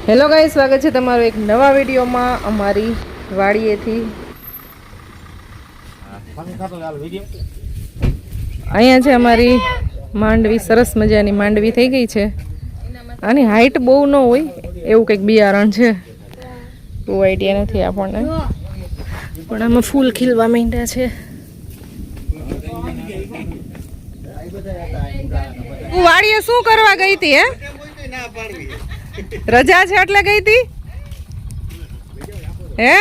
Hello guys, સ્વાગત છે તમારું એક નવા વિડીયોમાં અમારી વાડીએથી। અહીંયા છે અમારી માંડવી, સરસ મજાની માંડવી થઈ ગઈ છે। આની હાઈટ બહુ ન હોય એવું કંઈક બિયારણ છે, બહુ આઈડિયા નથી આપણને, પણ આમાં ફૂલ ખીલવા માંડ્યા છે। તું વાડીએ શું કરવા ગઈ હતી? હે, રજા છે એટલે ગઈ હતી? હે,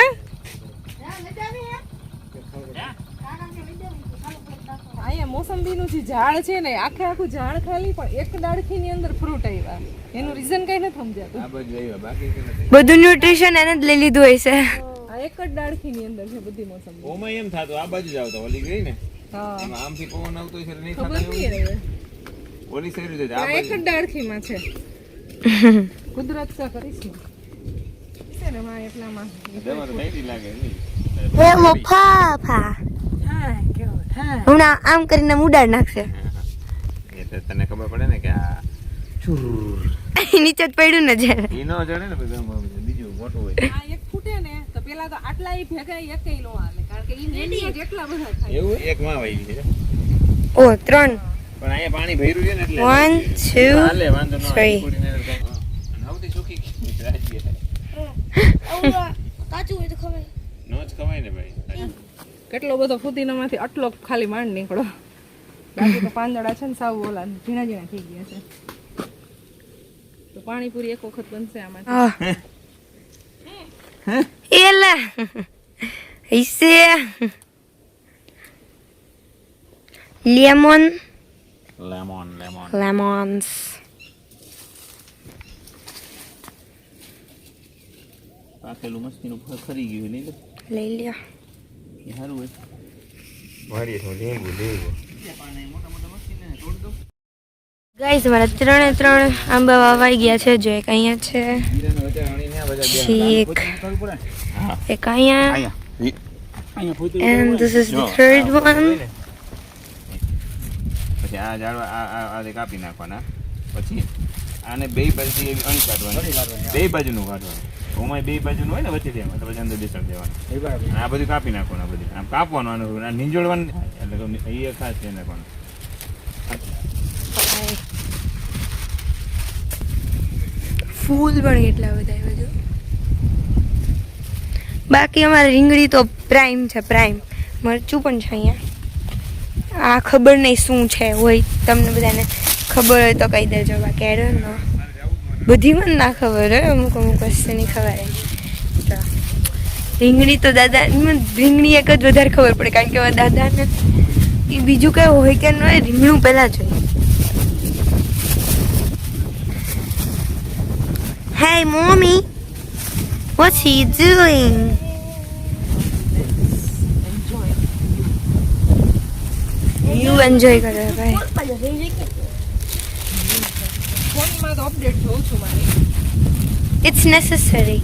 અહીંયા મોસંબીનું જે ઝાડ છે ને, આખે આખું ઝાડ ખાલી, પણ એક ડાળખીની અંદર ફ્રૂટ આવ્યા। એનું રીઝન કઈ નથી સમજાતું। બધું ન્યુટ્રિશન એને જ લઈ લીધું હોય છે। આ એક જ ડાળખીની અંદર છે બધી મોસંબી। ઓમાં એમ થાતો આ બાજુ જ આવતો, ઓલી ગઈ ને, હા, એમાં આમથી પવન આવતો છે નહીં ખબર થતો નહીં હવે। ઓલી સાઈડ જ આ એક જ ડાળખીમાં છે। કુદરત કા કરિશ્મા છે ને માં, એટલામાં દવા તો નહીં લાગે નહીં। હે મોફા હમણાં આમ કરીને ઉડાડ નાખશે। એ તો તને ખબર પડે ને કે આ ચૂર નીચે જ પડ્યું ને જ્યારે ઈ નો ચડે ને પછી બીજું મોટું હોય। આ એક ફૂટે ને તો પેલા તો આટલા ઈ ભેગા એકઈ નો હાલે, કારણ કે ઈ નેડી જ એટલા બધા થાય। એવું એક માં વાઈ છે, ઓ 3 પણ અહીંયા પાણી ભર્યું છે ને એટલે 1 હાલે, વાંધો ન આવે। 3 પૂરીને નવથી સુકી રાજ્ય કાચું હોય તો ખવાય, નો જ ખવાય ને ભાઈ। કેટલો બધો ફુદીનામાંથી આટલો ખાલી માંડ નીકળો, બાકી તો પાંદડા છે ને સાવ ઓલા ઝીણા ઝીણા થઈ ગયા છે। તો પાણીપુરી એક વખત બનશે આમાં। એલા ઈસે લેમન લેમન લેમન્સ પાકેલું મસ્તીનું ખરી ગયું, લઈ લો, લઈ લ્યો। એ સારું હોય। વાડીએ તો લીંબુ લીંબુ ગાઈસ, મારા 3 આંબા વાવાઈ ગયા છે। જો એક અહીંયા છે, એક અહીંયા, and this is the third one। પછી આ ઝાડવા આ કાપી નાખવાના, પછી આને બે બાજુથી એવી અણી કાઢવાની, બે બાજુનું કાઢવાનું, ઓમાં બે બાજુનું હોય ને વચ્ચે દેવાનું, તો પછી અંદર બેસાડી દેવાનું। આ બધું કાપી નાખવાનું, આ બધું આમ કાપવાનું, આનું નીંજોડવાનું, એટલે એ ખાસ છે એને પણ। ફૂલ પણ કેટલા બધા બધું। બાકી અમારે રીંગણી તો પ્રાઇમ છે, પ્રાઇમ મરચું પણ છે અહીંયા। આ ખબર નહીં શું છે, હોય તમને બધાને ખબર હોય તો કહી દેજો, બાકી આઈ ડોન્ટ નો। બધી મને ના ખબર હોય, અમુક વસ્તુની ખબર હોય। તો રીંગણી તો દાદા, રીંગણી એક જ વધારે ખબર પડે, કારણ કે દાદાને એ બીજું કઈ હોય કે ન હોય, રીંગણું પહેલાં જોઈએ। Hey mommy, what's he doing? You enjoy કરે ભાઈ। ફોનમાં તો અપડેટ જોઉં છું મારી। It's necessary.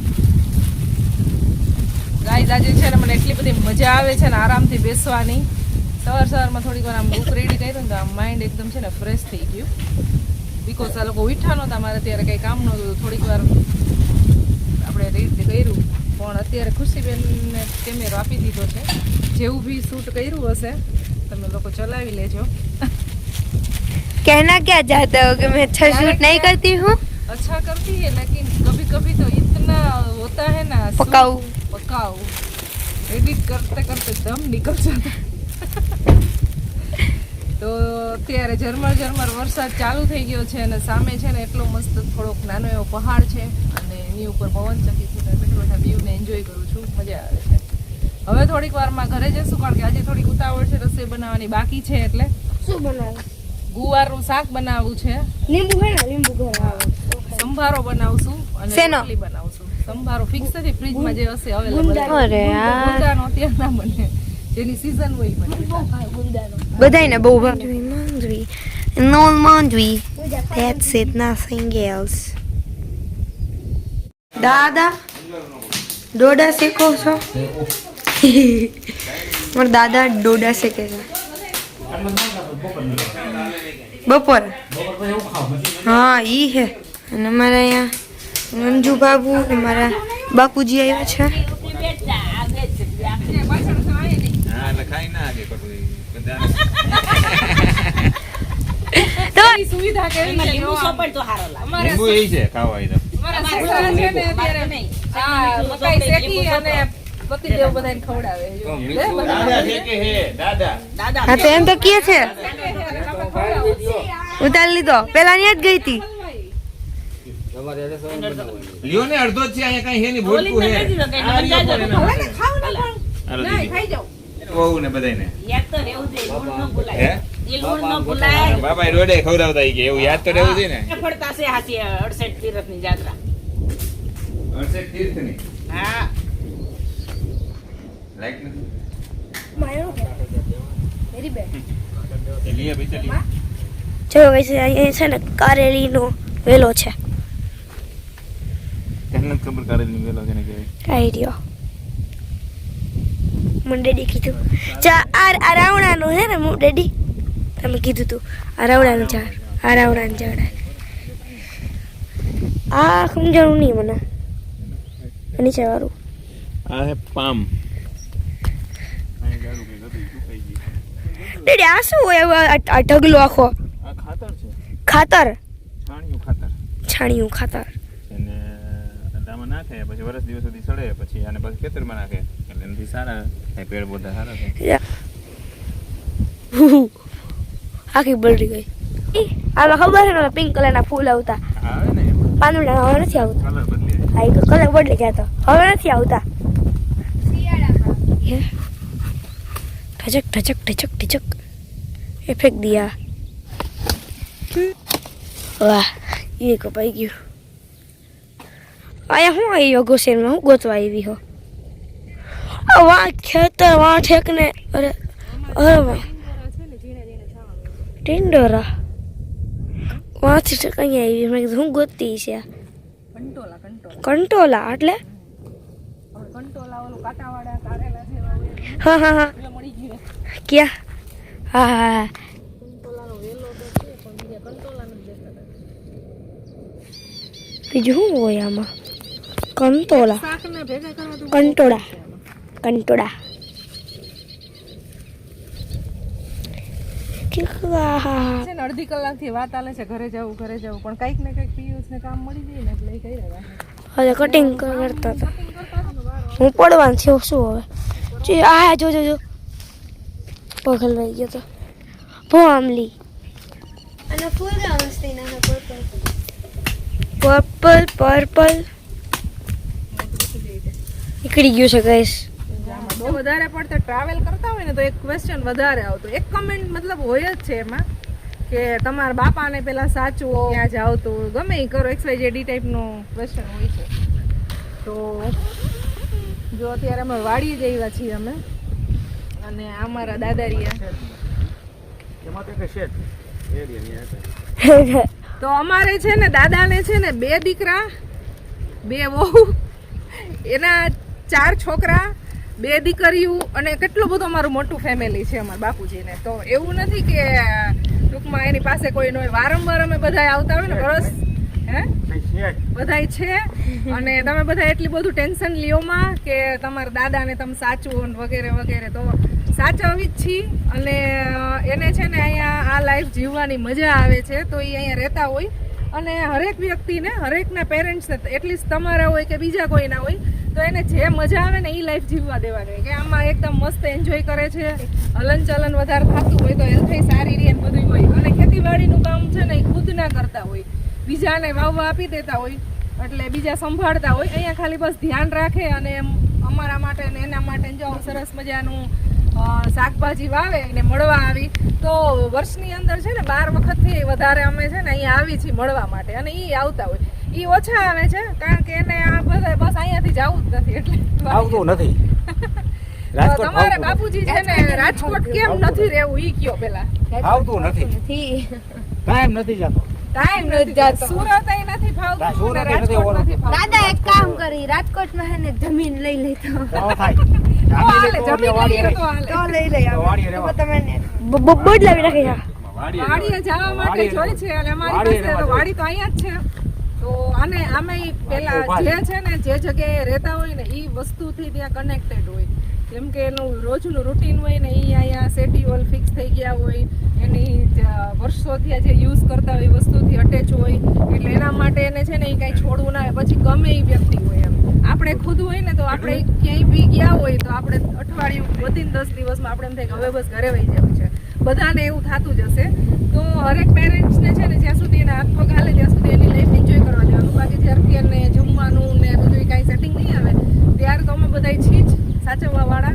ગાઈઝ, આજે છે ને મને એટલી બધી મજા આવે છે ને આરામથી બેસવાની। સવારમાં થોડીક વાર આમ બુક રેડી કર્યું ને તો આમ માઇન્ડ એકદમ છે ને ફ્રેશ થઈ ગયું, બીકોઝ આ લોકો ઉઠા નહોતા, મારે ત્યારે કંઈ કામ નહોતું, થોડીક વાર આપણે રીડ કર્યું। પણ અત્યારે ખુશીબેનને કેમેરો આપી દીધો છે, જેવું બી શૂટ કર્યું હશે તમે લોકો ચલાવી લેજો। कहना क्या चाहते हो कि मैं अच्छा शूट नहीं करती हूँ? अच्छा करती है, लेकिन कभी कभी तो इतना होता है ना, पकाओ एडिट करते करते दम निकल जाता। તો અત્યારે ઝરમર વરસાદ ચાલુ થઈ ગયો છે, અને સામે છે ને એટલો મસ્ત થોડોક નાનો એવો પહાડ છે, અને એની ઉપર પવનચક્કી છે, બેઠા વ્યૂને એન્જોય કરું છું, મજા આવે છે। હવે થોડીક વારમાં ઘરે જઈશું, કારણ કે આજે થોડીક ઉતાવળ છે, રસોઈ બનાવવાની બાકી છે। એટલે શું બનાવું? ગુવારનું શાક બનાવવું છે, લીંબુ ઘરે આવે, સંભારો બનાવશું અને શેનો? રોટલી બનાવશું। સંભારો ફિક્સ નથી, ફ્રીજમાં જે હશે અવેલેબલ। અરે યાર, ગુંદાનો અત્યારે ના બને, જેની સીઝન હોય બને। બધાયને બહુ ભાવે માંડવી, નો Mandvi, that's it, nothing else। દાદા ડોડા શેકો છો? મારા દાદા ડોડા શેકે છે બપોર। हाँ ई है, અને અમારે અહીંયા અંજુ બાબુ ને મારા બાપુજી આવ્યા છે. હા એટલે ખાઈ ના આગે કટું બધા તો એની સુવિધા કેવી છે લીંબુ જો સોપડ તો હારો લાગે. અમારા લીંબુ એ છે ખાવા હોય તો અમારા સાસરા છે ને અત્યારે હા મકાઈ શેકી અને પતિદેવ બધાને ખવડાવે જો. દાદા છે કે હે દાદા દાદા હા તો એમ તો કે છે ઉતારી લીધો પેલા ન્યા જ ગઈ હતી. લ્યો ને અડધો જ છે અહીંયા કઈ હે ની ભોટકું હે બોલીને નથી આ લ્યો દીધો, પણ ભલે ને ખાવ ને હાલો પણ દીદી. ખાઈ જાવ વહુ ને બધાયને યાદ તો રહેવું જોઈએ, લૂણ ન હે ભૂલાય. એ લૂણ ન ભૂલાય. બાપા રોડે ખવડાવતા ઈ કે એવું યાદ તો રહેવું જોઈએ ને ફરતા છે હાથી 68 તીરથની જાત્રા. હર્ષદ તીર્થની હા લાઈક નથી એ લીએ ભાઈ ચલી જો વૈસે અહીંયા છે ને કારેલીનો વેલો છે. તને ખબર કાઢી ની વેલો છે ને કે આઈ રહ્યો મને ડેડી કીધું ચા આ રાવણાનું હે ને હું ડેડી તમે કીધું તું આ રાવણાનું ઝાડ આ રાવણાનું ઝાડ આ સમજાણું નહીં મને નીચે વાળું આ હે પામ ડેડી આ શું હોય આ ઢગલો આખો આ ખાતર છે ખાતર છાણિયું ખાતર છાણિયું ખાતર એને દામાં નાખે પછી વર્ષ દિવસ સુધી સડે પછી આને પછી ખેતરમાં નાખે એટલે એનાથી સારા થાય પેડ પૌધા સારા થાય આખી બળી ગઈ આમાં ખબર છે ને પિંક કલરના ફૂલ આવતા આવે ને પાંદડા હવે નથી આવતા કલર બદલે આ એક કલર બદલી ગયા તો હવે નથી આવતા હે ઠચક ઠચક ઠચક ઠચક એ ફેંક દિયા વાહ એ કપાઈ ગયું આયા હું આવી ગોસેનમાં હું ગોતવા આવી હો આ વાં ખેતર વાં ઠેક ને અરે અરે વાહ ટિંડોરા વાંથી ઠેક અહીંયા આવી મેં કીધું હું ગોતતી છે આ કંટોલા કંટોલા એટલે કંટોલા ઓલું કાંટાવાળા કારેલા જેવા હોય હા હા હા એટલે મળી ગયું ક્યાં હા હા હા કંટોલાનો વેલો તો છે પણ બીજા કંટોલા નથી દેખાતા બીજું શું હોય આમાં કંટોલા શાકને ભેગા કરવા તો કંટોળા કંટોળા છે ને અડધી કલાકથી વાત આલે છે ઘરે જવું પણ કંઈક ને કંઈક પિયુષને કામ મળી જાય ને એટલે એ કહી રહ્યા હવે કટિંગ કરતા હતા હું પડવાનું થયો શું હવે જે આ જો જો જો પગલ રહી ગયો તો ભોમલી અને ફૂલ મસ્તી ના પર્પલ પર્પલ નીકળી ગયું છે ગાઈસ બહુ વધારે પડતા ટ્રાવેલ કરતા હોય ને તો એક ક્વેશ્ચન વધારે આવતો એક કમેન્ટ મતલબ હોય જ છે એમાં કે તમારા બાપાને પેલા સાચવો ત્યાં જાવ તો ગમે એ કરો XYZ ટાઈપનો ક્વેશ્ચન હોય છે તો જો અત્યારે અમે વાડીએ જ આવ્યા છીએ અમે અને આ મારા દાદારિયા તો અમારે છે ને દાદાને છે ને 2 દીકરા 2 વહુ એના 4 છોકરા 2 દીકરીઓ અને કેટલું બધું અમારું મોટું ફેમિલી છે અમારા બાપુજીને તો એવું નથી કે ટૂંકમાં એની પાસે કોઈ ન હોય વારંવાર અમે બધા આવતા હોય ને બરસ હે બધાય છે અને તમે બધા એટલી બધું ટેન્શન લ્યોમાં કે તમારા દાદાને તમે સાચવો ને વગેરે વગેરે તો સાચવવી જ છીએ અને એને છે ને અહીંયા આ લાઈફ જીવવાની મજા આવે છે તો એ અહીંયા રહેતા હોય અને હરેક વ્યક્તિને હરેકના પેરેન્ટ્સને એટલીસ્ટ તમારા હોય કે બીજા કોઈના હોય તો એને જે મજા આવે ને એ લાઈફ જીવવા દેવાની હોય કે આમાં એકદમ મસ્ત એન્જોય કરે છે હલન ચલન વધારે થતું હોય તો હેલ્થ સારી રહે બધું હોય અને ખેતીવાડીનું કામ છે ને એ ખુદ ના કરતા હોય બીજાને વાવવા આપી દેતા હોય એટલે બીજા સંભાળતા હોય અહીંયા ખાલી બસ ધ્યાન રાખે અને અમારા માટે ને એના માટે જો સરસ મજાનું શાકભાજી વાવે ને મળવા આવી તો વર્ષની અંદર છે ને 12 વખતથી વધારે અમે છે ને અહીંયા આવી છીએ મળવા માટે અને એ આવતા હોય એ ઓછા આવે છે કારણ કે એને આ બધા બસ અહીંયાથી જવું જ નથી એટલે આવતું નથી તો તમારે બાપુજી છે ને રાજકોટ કેમ નથી રહેવું ઈ કયો પેલા આવતું નથી ટાઈમ નથી જતો ટાઈમ નથી જાતો સુરત અહીં નથી ફાવતું સુરત અને નથી રાજકોટ ઓળખતું. નથી ફાવતું. દાદા એક કામ કરી રાજકોટમાં હે ને જમીન લઈ લેતો તો થાય હાલે, જામી જમીન વાડીએ લઈએ તો હાલે. તો લઈ લઈ તો વાડીએ રહેવા. તમે બદલાવી નાખી જા વાડીએ વાડીએ જવા માટે વાડીએ જોઈ છે અને અમારી વાડીએ પાસે તો રહેવા વાડી તો અહીંયા જ છે તો આમે પેલા જે છે ને જે જગ્યાએ રહેતા હોય ને એ વસ્તુથી ત્યાં કનેક્ટેડ હોય. જેમ કે એનું રોજનું રૂટીન હોય ને એ અહીંયા શેડ્યુલ ફિક્સ થઈ ગયા હોય, એની વર્ષોથી જે યુઝ કરતા હોય એ વસ્તુથી અટેચ હોય, એટલે એના માટે એને છે ને એ કાંઈ છોડવું ના હોય. પછી ગમે એ વ્યક્તિ હોય એમ, આપણે ખુદ હોય ને તો આપણે ક્યાંય બી ગયા હોય તો આપણે અઠવાડિયું વધીને 10 દિવસમાં આપણે એમ થાય કે હવે બસ ઘરે વહી જવું છે. બધાને એવું થતું જ હશે. તો હરેક પેરેન્ટ્સને છે ને જ્યાં સુધી એના હાથ પગ હાલે ત્યાં સુધી એની લાઈફ એન્જોય કરવા દેવાનું. બાકી જ્યારથી એને જમવાનું ને બધું કાંઈ સેટિંગ નહીં આવે ત્યારે તો અમે બધા છીએ જ સાચવવા વાળા.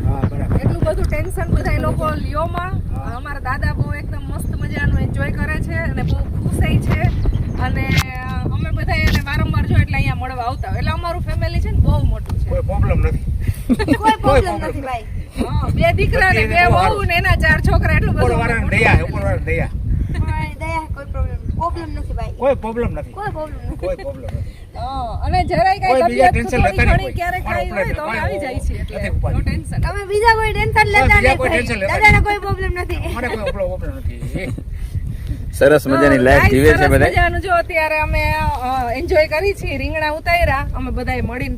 એટલું બધું ટેન્શન બધા લોકો લ્યોમાં. અમારા દાદા બહુ એકદમ મસ્ત મજાનું એન્જોય કરે છે અને બહુ ખુશ છે. અને અમે બધા એને વારંવાર જો એટલે અહીંયા મળવા આવતા હોય. એટલે અમારું ફેમિલી છે ને બહુ મોટું છે. કોઈ પ્રોબ્લેમ નથી. કોઈ પ્રોબ્લેમ નથી ભાઈ. હા, 2 દીકરા ને 2 વહુ ને એના 4 છોકરા, એટલું બધું ઉપરવાળાની દયા, ઉપરવાળાની દયા. તમારી દયા કોઈ પ્રોબ્લેમ નથી ભાઈ. કોઈ પ્રોબ્લેમ નથી. કોઈ પ્રોબ્લેમ નથી. કોઈ પ્રોબ્લેમ નથી. હા, અને જરાય કોઈ કઈ બીજા તબિયત ટેન્શન થોડી લેતા નહીં ઘણી કોઈ. ક્યારેક કાંઈ હોય તો અમે આવી જાય છીએ. એટલે નથી ઉપાધિ. નો ટેન્શન. તમે બીજા કોઈ ટેન્શન લેતા બીજા નહીં કોઈ ભાઈ. ટેન્શન લેતા દાદાને કોઈ પ્રોબ્લેમ નથી. મને કોઈ પ્રોબ્લેમ નથી. સરસ મજાની લાઈફ જીવે છે સરસ બધા. મજાનું જો અત્યારે અમે એન્જોય કરી છીએ. રીંગણા ઉતાર્યા અમે બધાએ મળીને,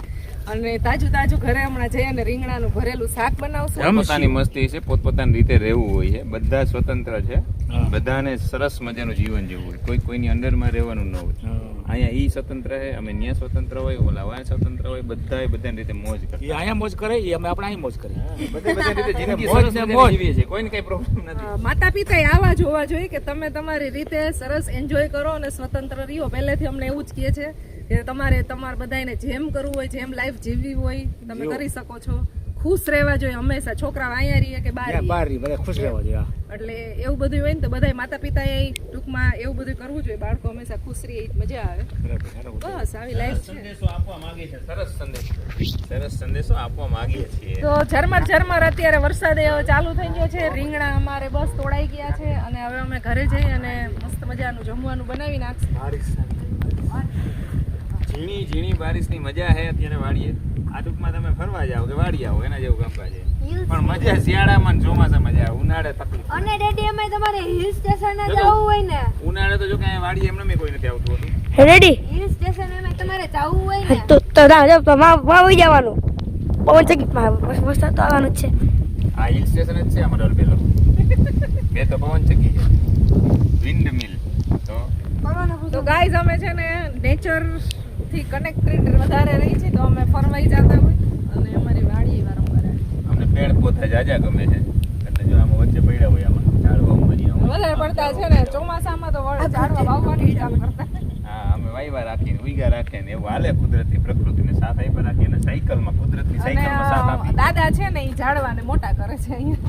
અને તાજું ઘરે હમણાં જઈ અને રીંગણાનું ભરેલું શાક બનાવશું. પોતાની મસ્તી છે, પોતપોતાની રીતે રહેવું હોય છે. બધા સ્વતંત્ર છે, હા. બધાને સરસ મજાનું જીવન જીવવું હોય. કોઈની અંડરમાં રહેવાનું ન હોય. અહીંયા ઈ સ્વતંત્ર છે, અમે ન્યા સ્વતંત્ર હોય, ઓલા વાય સ્વતંત્ર હોય. બધાની રીતે મોજ કરે. એ અહીંયા મોજ કરે, એ અમે આપણે અહીં મોજ કરીએ. બધી રીતે જિંદગી મોજ સરસ ને મજાની મોજ. જીવીએ છીએ. કોઈને કઈ પ્રોબ્લેમ નથી. માતા પિતા આવા જોવા જોઈએ કે તમે તમારી રીતે સરસ એન્જોય કરો અને સ્વતંત્ર રહ્યો. પહેલેથી અમને એવું જ કહે છે કે તમારે બધાને જેમ કરવું હોય, જેમ લાઈફ જીવવી હોય તમે કરી શકો છો. ખુશ રહેવા જોઈએ હંમેશા. છોકરાઓ અહીંયા રહીએ કે બહાર રહીએ. બહાર રહી, બધા ખુશ રહેવા જોઈએ. હા. એટલે એવું બધું હોય ને તો બધા માતા પિતાએ ટૂંકમાં એવું બધું કરવું જોઈએ. બાળકો હંમેશા ખુશ રહે, મજા આવે. બસ આવી લાઈફ છે. સરસ સંદેશો આપવા માંગીએ છીએ. તો ઝરમર અત્યારે વરસાદ એવો ચાલુ થઈ ગયો છે. રીંગણા અમારે બસ તોડાઈ ગયા છે અને હવે અમે ઘરે જઈ અને મસ્ત મજાનું જમવાનું બનાવી નાખશું. ઝીણી બારિશની મજા છે અત્યારે વાડીએ. આ ટૂંકમાં તમે ફરવા જાઓ કે વાડી આવો એના જેવું કામકાજ છે. પણ મજા શિયાળામાં ને ચોમાસામાં મજા આવે. ઉનાળે તકલીફ. અને ડેડી અમે તમારે હિલ સ્ટેશન જવું હોય ને, ઉનાળે તો જો કે અહીંયા વાડી એમને કોઈ નથી આવતું હતું. રેડી હિલ સ્ટેશન અમે તમારે જવું હોય ને તો વાવી જવાનું. પવન ચક્કી વરસાદ તો આવવાનું જ છે. આ હિલ સ્ટેશન જ છે અમારો પેલો. બે તો પવન ચક્કી છે, વિન્ડ મિલ. તો ગાઈઝ અમે છે ને નેચર થી કનેક્ટેડ વધારે રહી છે તો અમે ફરવાઈ જતા હોય અને અમારી વાડી વારંવાર આવે. અમને પેડ પૌધા જાજા ગમે છે એટલે જો આમાં વચ્ચે પડ્યા હોય આમાં ઝાડવા મરી વધારે પડતા છે ને ચોમાસામાં તો ઝાડવા વાવવાનું જ કામ કરતા. હા, અમે વાયવા રાખીને ઉઈગા રાખીએ ને એવું હાલે. કુદરતી પ્રકૃતિને સાથ આપ્યા રાખીએ અને સાયકલમાં કુદરતની સાયકલમાં સાથ અને આપી. દાદા છે ને એ ઝાડવાને મોટા કરે છે અહીંયા.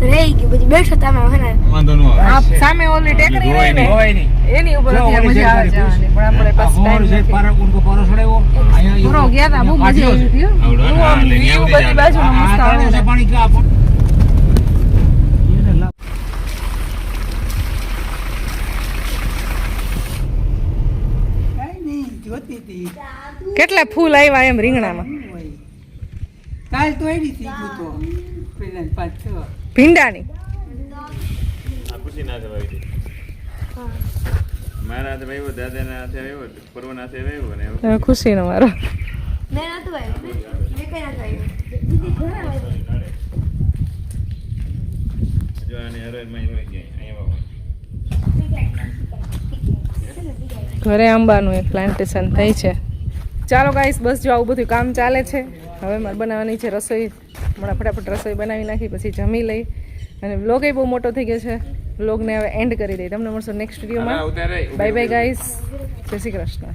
રહી ગયું બધી બેઠો તમે હે ને વાંધો ન આવે. આ સામે ઓલી ટેકરી રહી ને હોય નહીં. એની ઉપર અત્યારે મજા આવે જવાની. પણ આપણે પાસ ટાઈમ નથી. પારો છોડાવ્યો. અહીંયા પૂરો ગયા તા બહુ મજા આવી હતી. આવડો, હા, એટલે વ્યૂ ન્યા બધી બાજુનો મસ્ત આવે છે. પાણી ક્યાં કેટલા ફૂલ આવ્યા એમ રીંગણામાં. કાલ તો એડી થઈ ગયું તો પેલા 5-6 ભીંડાની આ ખુશી ના થવાય છે. મારા હાથે આવ્યો, દાદાના હાથે આવ્યો, પરવાના હાથે આવ્યો ને હવે ખુશીનો મારો. મેં નતું આવ્યું મેં કઈ નતું આવ્યું દીદી ઘણા આવ્યું. જો આને હરોળમાં હોય ગયા અહીંયા ઘરે આંબાનું એક પ્લાન્ટેશન થઈ છે. ચાલો ગાઈસ, બસ જો આવું બધું કામ ચાલે છે. હવે મારે બનાવવાની છે રસોઈ. હમણાં ફટાફટ રસોઈ બનાવી નાખી પછી જમી લઈ. અને વ્લોગ એ બહુ મોટો થઈ ગયો છે. વ્લોગને હવે એન્ડ કરી દઈ. તમને મળશું નેક્સ્ટ વિડીયોમાં. Bye bye guys. જય શ્રી કૃષ્ણ.